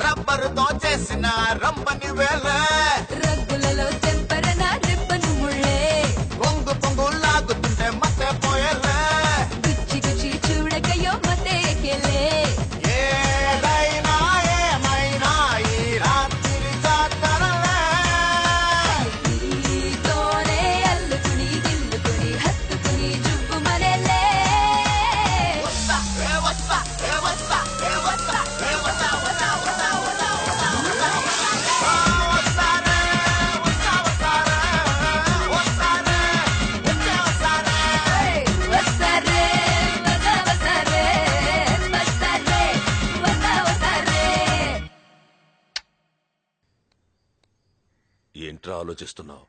Rubber దోచేసిన రంపని వేళ రగ్గులలో తెంపరన ribbon ముళ్ళే పొంగు పొంగు లాగుతుంటే మతే పోయేలే గుచ్చి గుచ్చి చూడకయో మతే ఎక్కేలే ఏదైనా ఏమైనా ఈ రాత్రి జాతరలే నీతోనే అల్లుకుని గిల్లుకుని హత్తుకుని జుబ్బు మరేలే వస్తా ఏ వస్తా ఏ వస్తా ఏ వస్తా ఏ వస్తా వస్తా వస్తా వస్తా ఏంట్రా ఆలోచిస్తున్నావు?